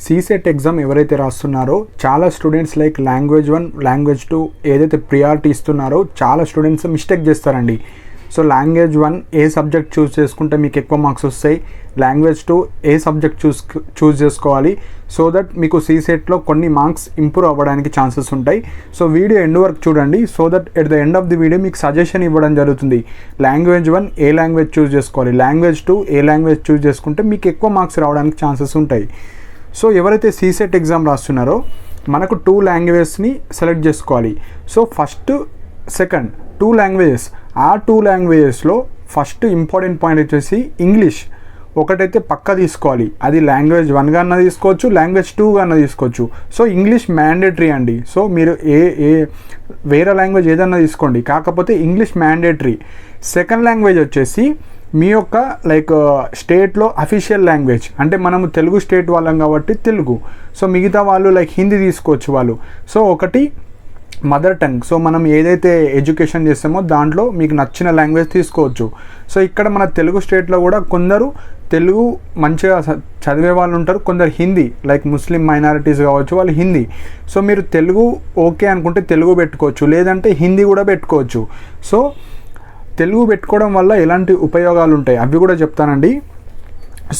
CSAT exam ఎవరైతే రాస్తున్నారో చాలా students like language 1 language 2 ఏదైతే ప్రియారిటీ ఇస్తున్నారో చాలా స్టూడెంట్స్ మిస్టేక్ చేస్తారండి. సో లాంగ్వేజ్ 1 ఏ సబ్జెక్ట్ చూస్ చేసుకుంటే మీకు ఎక్కువ మార్క్స్ వస్తాయి, లాంగ్వేజ్ 2 ఏ సబ్జెక్ట్ చూస్ చేసుకోవాలి, సో దట్ మీకు సీసెట్లో కొన్ని మార్క్స్ ఇంప్రూవ్ అవ్వడానికి ఛాన్సెస్ ఉంటాయి. సో వీడియో ఎండ్ వరకు చూడండి, so that at the end of the video మీకు సజెషన్ ఇవ్వడం జరుగుతుంది. లాంగ్వేజ్ 1 ఏ లాంగ్వేజ్ చూస్ చేసుకోవాలి, లాంగ్వేజ్ 2 ఏ లాంగ్వేజ్ చూస్ చేసుకుంటే మీకు ఎక్కువ మార్క్స్ రావడానికి ఛాన్సెస్ ఉంటాయి. సో ఎవరైతే సీసెట్ ఎగ్జామ్ రాస్తున్నారో మనకు 2 లాంగ్వేజెస్ని సెలెక్ట్ చేసుకోవాలి. సో ఫస్ట్ సెకండ్ 2 లాంగ్వేజెస్, ఆ 2 లాంగ్వేజెస్లో ఫస్ట్ ఇంపార్టెంట్ పాయింట్ వచ్చేసి ఇంగ్లీష్ ఒకటైతే పక్కా తీసుకోవాలి. అది లాంగ్వేజ్ 1 గా తీసుకోవచ్చు, లాంగ్వేజ్ 2 గా తీసుకోవచ్చు. సో ఇంగ్లీష్ మ్యాండేటరీ అండి. సో మీరు వేరే లాంగ్వేజ్ ఏదన్నా తీసుకోండి, కాకపోతే ఇంగ్లీష్ మ్యాండేటరీ. సెకండ్ లాంగ్వేజ్ వచ్చేసి మీ యొక్క లైక్ స్టేట్లో అఫీషియల్ లాంగ్వేజ్, అంటే మనము తెలుగు స్టేట్ వాళ్ళం కాబట్టి తెలుగు. సో మిగతా వాళ్ళు లైక్ హిందీ తీసుకోవచ్చు వాళ్ళు. సో ఒకటి మదర్ టంగ్, సో మనం ఏదైతే ఎడ్యుకేషన్ చేస్తామో దాంట్లో మీకు నచ్చిన లాంగ్వేజ్ తీసుకోవచ్చు. సో ఇక్కడ మన తెలుగు స్టేట్లో కూడా కొందరు తెలుగు మంచిగా చదివే వాళ్ళు ఉంటారు, కొందరు హిందీ లైక్ ముస్లిం మైనారిటీస్ కావచ్చు వాళ్ళు హిందీ. సో మీరు తెలుగు ఓకే అనుకుంటే తెలుగు పెట్టుకోవచ్చు, లేదంటే హిందీ కూడా పెట్టుకోవచ్చు. సో తెలుగు పెట్టుకోవడం వల్ల ఎలాంటి ఉపయోగాలు ఉంటాయి అవి కూడా చెప్తానండి.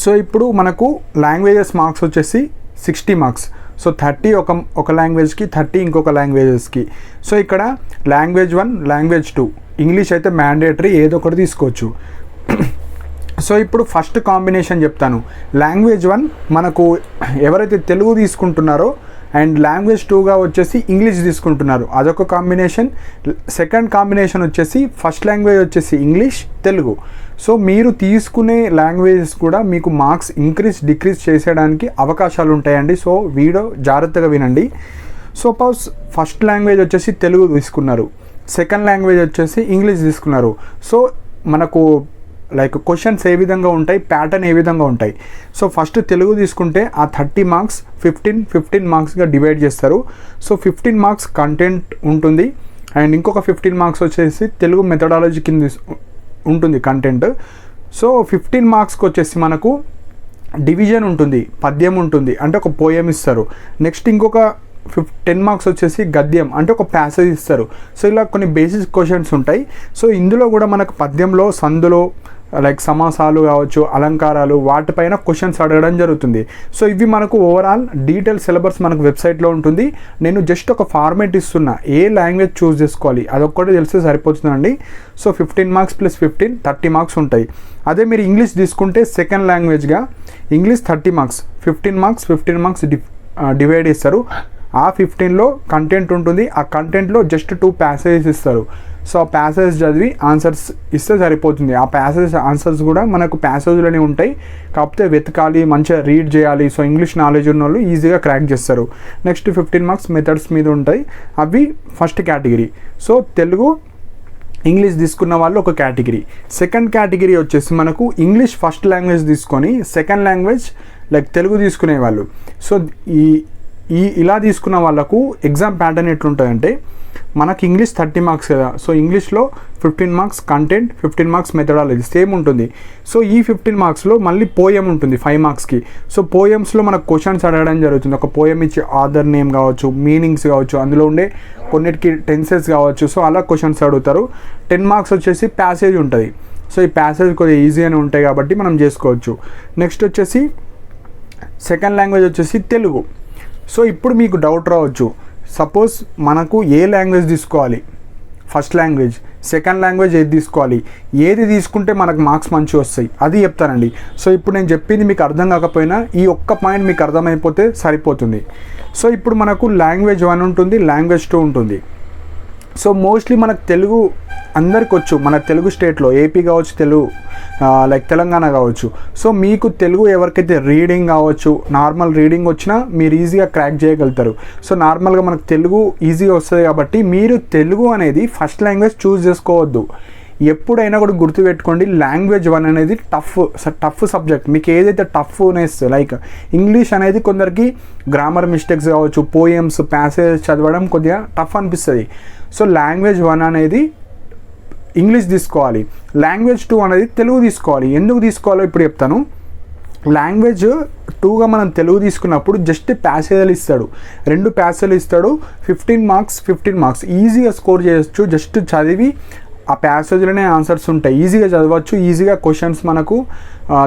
సో ఇప్పుడు మనకు లాంగ్వేజెస్ మార్క్స్ వచ్చేసి 60 మార్క్స్. సో 30 ఒక లాంగ్వేజ్కి, 30 ఇంకొక లాంగ్వేజెస్కి. సో ఇక్కడ లాంగ్వేజ్ 1 లాంగ్వేజ్ 2 ఇంగ్లీష్ అయితే మ్యాండేటరీ ఏదో ఒకటి తీసుకోవచ్చు. సో ఇప్పుడు ఫస్ట్ కాంబినేషన్ చెప్తాను. లాంగ్వేజ్ 1 మనకు ఎవరైతే తెలుగు తీసుకుంటున్నారో అండ్ లాంగ్వేజ్ 2గా వచ్చేసి ఇంగ్లీష్ తీసుకుంటున్నారు, అదొక కాంబినేషన్. సెకండ్ కాంబినేషన్ వచ్చేసి ఫస్ట్ లాంగ్వేజ్ వచ్చేసి ఇంగ్లీష్, తెలుగు. సో మీరు తీసుకునే లాంగ్వేజెస్ కూడా మీకు మార్క్స్ డిక్రీజ్ చేసేయడానికి అవకాశాలు ఉంటాయండి. సో వీడియో జాగ్రత్తగా వినండి. సపోజ్ ఫస్ట్ లాంగ్వేజ్ వచ్చేసి తెలుగు తీసుకున్నారు, సెకండ్ లాంగ్వేజ్ వచ్చేసి ఇంగ్లీష్ తీసుకున్నారు. సో మనకు లైక్ క్వశ్చన్స్ ఏ విధంగా ఉంటాయి, ప్యాటర్న్ ఏ విధంగా ఉంటాయి. సో ఫస్ట్ తెలుగు తీసుకుంటే ఆ 30 మార్క్స్ 15 మార్క్స్గా డివైడ్ చేస్తారు. సో 15 మార్క్స్ కంటెంట్ ఉంటుంది అండ్ ఇంకొక 15 మార్క్స్ వచ్చేసి తెలుగు మెథడాలజీ కింద ఉంటుంది కంటెంట్. సో 15 మార్క్స్కి వచ్చేసి మనకు డివిజన్ ఉంటుంది, పద్యం ఉంటుంది, అంటే ఒక పోయం ఇస్తారు. నెక్స్ట్ ఇంకొక 10 మార్క్స్ వచ్చేసి గద్యం, అంటే ఒక ప్యాసేజ్ ఇస్తారు. సో ఇలా కొన్ని బేసిక్ క్వశ్చన్స్ ఉంటాయి. సో ఇందులో కూడా మనకు పద్యంలో సందులో లైక్ సమాసాలు కావచ్చు, అలంకారాలు, వాటిపైన క్వశ్చన్స్ అడగడం జరుగుతుంది. సో ఇవి మనకు ఓవరాల్ డీటెయిల్ సిలబస్ మనకు వెబ్సైట్లో ఉంటుంది. నేను జస్ట్ ఒక ఫార్మేట్ ఇస్తున్నా, ఏ లాంగ్వేజ్ చూస్ చేసుకోవాలి అదొక్కటి తెలిస్తే సరిపోతుందండి. సో 15 మార్క్స్ ప్లస్ 15 30 మార్క్స్ ఉంటాయి. అదే మీరు ఇంగ్లీష్ తీసుకుంటే సెకండ్ లాంగ్వేజ్గా ఇంగ్లీష్ 30 మార్క్స్, 15 మార్క్స్ డివైడ్ ఇస్తారు. ఆ 15లో కంటెంట్ ఉంటుంది, ఆ కంటెంట్లో జస్ట్ 2 ప్యాసేజెస్ ఇస్తారు. సో ఆ ప్యాసేజ్ చదివి ఆన్సర్స్ ఇస్తే సరిపోతుంది. ఆ ప్యాసేజ్ ఆన్సర్స్ కూడా మనకు ప్యాసేజ్లోనే ఉంటాయి, కాకపోతే వెతకాలి, మంచిగా రీడ్ చేయాలి. సో ఇంగ్లీష్ నాలెడ్జ్ ఉన్న వాళ్ళు ఈజీగా క్రాక్ చేస్తారు. నెక్స్ట్ 15 మార్క్స్ మెథడ్స్ మీద ఉంటాయి, అవి first category. So Telugu English తీసుకున్న వాళ్ళు ఒక కేటగిరీ. సెకండ్ కేటగిరీ వచ్చేసి మనకు ఇంగ్లీష్ ఫస్ట్ లాంగ్వేజ్ తీసుకొని సెకండ్ లాంగ్వేజ్ లైక్ తెలుగు తీసుకునే వాళ్ళు. సో ఇలా తీసుకున్న వాళ్ళకు ఎగ్జామ్ ప్యాటర్న్ ఎట్లుంటుందంటే మనకి ఇంగ్లీష్ 30 మార్క్స్ కదా, సో ఇంగ్లీష్లో 15 marks content, 15 marks methodology same ఉంటుంది. సో ఈ 15 మార్క్స్లో మళ్ళీ పోయం ఉంటుంది 5 మార్క్స్కి. సో పోయమ్స్లో మనకు క్వశ్చన్స్ అడగడం జరుగుతుంది. ఒక పోయం ఇచ్చి ఆథర్ నేమ్ కావచ్చు, మీనింగ్స్ కావచ్చు, అందులో ఉండే కొన్నిటికి టెన్సెస్ కావచ్చు. సో అలా క్వశ్చన్స్ అడుగుతారు. 10 మార్క్స్ వచ్చేసి ప్యాసేజ్ ఉంటుంది. సో ఈ ప్యాసేజ్ కొద్దిగా ఈజీగానే ఉంటాయి కాబట్టి మనం చేసుకోవచ్చు. నెక్స్ట్ వచ్చేసి సెకండ్ లాంగ్వేజ్ వచ్చేసి తెలుగు. సో ఇప్పుడు మీకు డౌట్ రావచ్చు, సపోజ్ మనకు ఏ లాంగ్వేజ్ తీసుకోవాలి, ఫస్ట్ లాంగ్వేజ్, సెకండ్ లాంగ్వేజ్ ఏది తీసుకోవాలి, ఏది తీసుకుంటే మనకు మార్క్స్ మంచిగా వస్తాయి అది చెప్తానండి. సో ఇప్పుడు నేను చెప్పింది మీకు అర్థం కాకపోయినా ఈ ఒక్క పాయింట్ మీకు అర్థమైపోతే సరిపోతుంది. సో ఇప్పుడు మనకు లాంగ్వేజ్ 1 ఉంటుంది, లాంగ్వేజ్ 2 ఉంటుంది. సో మోస్ట్లీ మనకు తెలుగు అందరికి వచ్చు, మన తెలుగు స్టేట్లో ఏపీ కావచ్చు, తెలుగు లైక్ తెలంగాణ కావచ్చు. సో మీకు తెలుగు ఎవరికైతే రీడింగ్ కావచ్చు, నార్మల్ రీడింగ్ వచ్చినా మీరు ఈజీగా క్రాక్ చేయగలుగుతారు. సో నార్మల్గా మనకు తెలుగు ఈజీగా వస్తుంది కాబట్టి మీరు తెలుగు అనేది ఫస్ట్ లాంగ్వేజ్ చూస్ చేసుకోవద్దు. ఎప్పుడైనా కూడా గుర్తుపెట్టుకోండి, లాంగ్వేజ్ 1 అనేది టఫ్ సబ్జెక్ట్. మీకు ఏదైతే టఫ్నెస్ లైక్ ఇంగ్లీష్ అనేది కొందరికి గ్రామర్ మిస్టేక్స్ కావచ్చు, పోయమ్స్, ప్యాసేజ్ చదవడం కొద్దిగా టఫ్ అనిపిస్తుంది. సో లాంగ్వేజ్ 1 అనేది ఇంగ్లీష్ తీసుకోవాలి, లాంగ్వేజ్ 2 అనేది తెలుగు తీసుకోవాలి. ఎందుకు తీసుకోవాలో ఇప్పుడు చెప్తాను. లాంగ్వేజ్ 2గా మనం తెలుగు తీసుకున్నప్పుడు జస్ట్ ప్యాసేజీలు ఇస్తాడు, 2 ప్యాసేజీలు ఇస్తాడు, 15 మార్క్స్ ఈజీగా స్కోర్ చేయొచ్చు. జస్ట్ చదివి ఆ ప్యాసేజ్లోనే ఆన్సర్స్ ఉంటాయి, ఈజీగా చదవచ్చు, ఈజీగా క్వశ్చన్స్ మనకు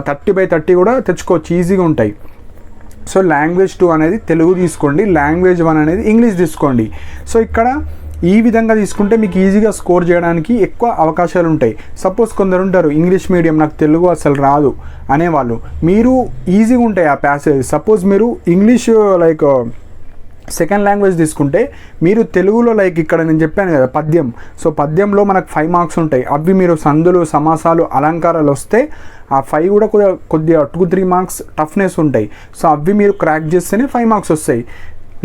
30/30 కూడా తెచ్చుకోవచ్చు, ఈజీగా ఉంటాయి. సో లాంగ్వేజ్ 2 అనేది తెలుగు తీసుకోండి, లాంగ్వేజ్ 1 అనేది ఇంగ్లీష్ తీసుకోండి. సో ఇక్కడ ఈ విధంగా తీసుకుంటే మీకు ఈజీగా స్కోర్ చేయడానికి ఎక్కువ అవకాశాలు ఉంటాయి. సపోజ్ కొందరు ఉంటారు ఇంగ్లీష్ మీడియం, నాకు తెలుగు అసలు రాదు అనేవాళ్ళు, మీరు ఈజీగా ఉంటాయి ఆ ప్యాసేజ్. సపోజ్ మీరు ఇంగ్లీష్ లైక్ సెకండ్ లాంగ్వేజ్ తీసుకుంటే మీరు తెలుగులో లైక్ ఇక్కడ నేను చెప్పాను కదా పద్యం, సో పద్యంలో మనకు 5 మార్క్స్ ఉంటాయి. అవి మీరు సందులు, సమాసాలు, అలంకారాలు వస్తే ఆ 5 కూడా కొద్దిగా 2-3 మార్క్స్ టఫ్నెస్ ఉంటాయి. సో అవి మీరు క్రాక్ చేస్తేనే 5 మార్క్స్ వస్తాయి,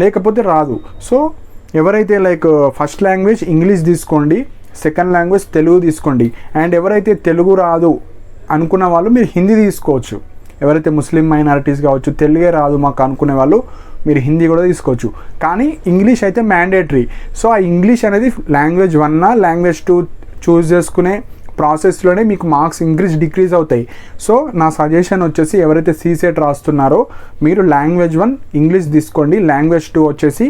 లేకపోతే రాదు. సో ఎవరైతే లైక్ ఫస్ట్ లాంగ్వేజ్ ఇంగ్లీష్ తీసుకోండి, సెకండ్ లాంగ్వేజ్ తెలుగు తీసుకోండి. అండ్ ఎవరైతే తెలుగు రాదు అనుకున్న వాళ్ళు మీరు హిందీ తీసుకోవచ్చు. ఎవరైతే ముస్లిం మైనారిటీస్ కావచ్చు, తెలుగే రాదు మాకు అనుకునే వాళ్ళు మీరు హిందీ కూడా తీసుకోవచ్చు. కానీ ఇంగ్లీష్ అయితే మ్యాండేటరీ. సో ఆ ఇంగ్లీష్ అనేది లాంగ్వేజ్ 1 లాంగ్వేజ్ 2 చూస్ చేసుకునే ప్రాసెస్లోనే మీకు మార్క్స్ డిక్రీజ్ అవుతాయి. సో నా సజెషన్ వచ్చేసి ఎవరైతే సీసెట్ రాస్తున్నారో మీరు లాంగ్వేజ్ 1 ఇంగ్లీష్ తీసుకోండి, లాంగ్వేజ్ 2 వచ్చేసి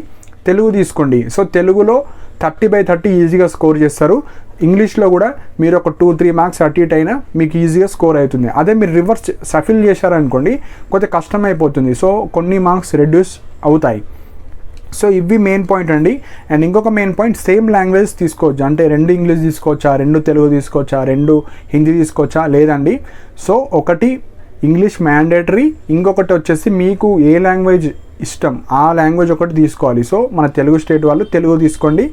తెలుగు తీసుకోండి. సో తెలుగులో 30/30 ఈజీగా స్కోర్ చేస్తారు. ఇంగ్లీష్లో కూడా మీరు ఒక 2-3 మార్క్స్ అటు ఇటు అయినా మీకు ఈజీగా స్కోర్ అవుతుంది. అదే మీరు రివర్స్ సఫిల్ చేశారనుకోండి కొద్దిగా కష్టం అయిపోతుంది. సో కొన్ని మార్క్స్ రెడ్యూస్ అవుతాయి. సో ఇవి మెయిన్ పాయింట్ అండి. అండ్ ఇంకొక మెయిన్ పాయింట్, సేమ్ లాంగ్వేజ్ తీసుకోవచ్చు అంటే 2 ఇంగ్లీష్ తీసుకోవచ్చా, 2 తెలుగు తీసుకోవచ్చా, 2 హిందీ తీసుకోవచ్చా, లేదండి. సో ఒకటి ఇంగ్లీష్ మ్యాండేటరీ, ఇంకొకటి వచ్చేసి మీకు ఏ లాంగ్వేజ్ ఇష్టం ఆ లాంగ్వేజ్ ఒకటి తీసుకోవాలి. సో మన తెలుగు స్టేట్ వాళ్ళు తెలుగు తీసుకోండి.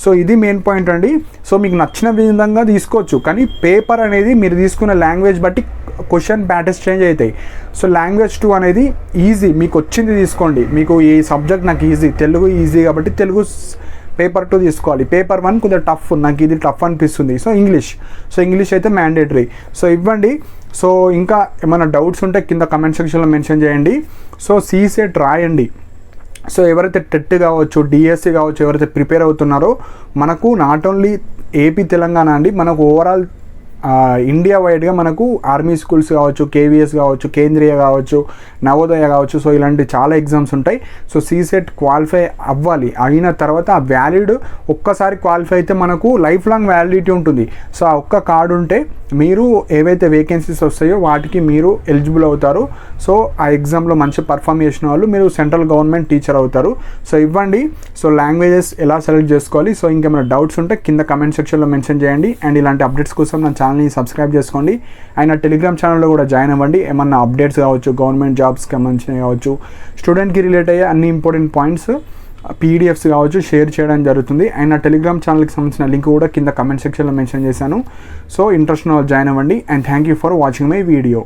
సో ఇది మెయిన్ పాయింట్ అండి. సో మీకు నచ్చిన విధంగా తీసుకోవచ్చు, కానీ పేపర్ అనేది మీరు తీసుకున్న లాంగ్వేజ్ బట్టి క్వశ్చన్ ప్యాటర్న్స్ చేంజ్ అవుతాయి. సో లాంగ్వేజ్ 2 అనేది ఈజీ, మీకు వచ్చింది తీసుకోండి. మీకు ఈ సబ్జెక్ట్ నాకు ఈజీ, తెలుగు ఈజీ కాబట్టి తెలుగు పేపర్ 2 తీసుకోవాలి. పేపర్ 1 కొంచెం టఫ్, నాకు ఇది టఫ్ అనిపిస్తుంది, సో ఇంగ్లీష్ అయితే మ్యాండేటరీ. సో ఇవ్వండి. సో ఇంకా ఏమైనా డౌట్స్ ఉంటే కింద కమెంట్ సెక్షన్లో మెన్షన్ చేయండి. సో సీసెట్ రాయండి. సో ఎవరైతే టెట్ కావచ్చు, డిఎస్సి కావచ్చు, ఎవరైతే ప్రిపేర్ అవుతున్నారో మనకు నాట్ ఓన్లీ ఏపీ తెలంగాణ అండి, మనకు ఓవరాల్ ఇండియా వైడ్గా మనకు ఆర్మీ స్కూల్స్ కావచ్చు, కేవీఎస్ కావచ్చు, కేంద్రీయ కావచ్చు, నవోదయ కావచ్చు, సో ఇలాంటి చాలా ఎగ్జామ్స్ ఉంటాయి. సో సీసెట్ క్వాలిఫై అవ్వాలి. అయిన తర్వాత ఆ వ్యాలిడ్ ఒక్కసారి క్వాలిఫై అయితే మనకు లైఫ్ లాంగ్ వ్యాలిడిటీ ఉంటుంది. సో ఆ ఒక్క కార్డు ఉంటే మీరు ఏవైతే వేకెన్సీస్ వస్తాయో వాటికి మీరు ఎలిజిబుల్ అవుతారు. సో ఆ ఎగ్జామ్లో మంచి పర్ఫామ్ చేసిన వాళ్ళు మీరు సెంట్రల్ గవర్నమెంట్ టీచర్ అవుతారు. సో ఇవ్వండి. సో లాంగ్వేజెస్ ఎలా సెలెక్ట్ చేసుకోవాలి, సో ఇంకేమైనా డౌట్స్ ఉంటే కింద కమెంట్ సెక్షన్లో మెన్షన్ చేయండి. అండ్ ఇలాంటి అప్డేట్స్ కోసం నా ఛానల్ని సబ్స్క్రైబ్ చేసుకోండి. అండ్ నా టెలిగ్రామ్ ఛానల్లో కూడా జాయిన్ అవ్వండి. ఏమన్నా అప్డేట్స్ కావచ్చు, గవర్నమెంట్ జాబ్స్కి సంబంధించినవి కావచ్చు, స్టూడెంట్కి రిలేట్ అయ్యే అన్ని ఇంపార్టెంట్ పాయింట్స్ పీడిఎఫ్స్ కావచ్చు షేర్ చేయడం జరుగుతుంది. అండ్ నా టెలిగ్రామ్ ఛానల్కి సంబంధించిన లింక్ కూడా కింద కమెంట్ సెక్షన్లో మెన్షన్ చేశాను. సో ఇంట్రెస్ట్ ఉన్న జాయిన్ అవ్వండి. And thank you for watching my video.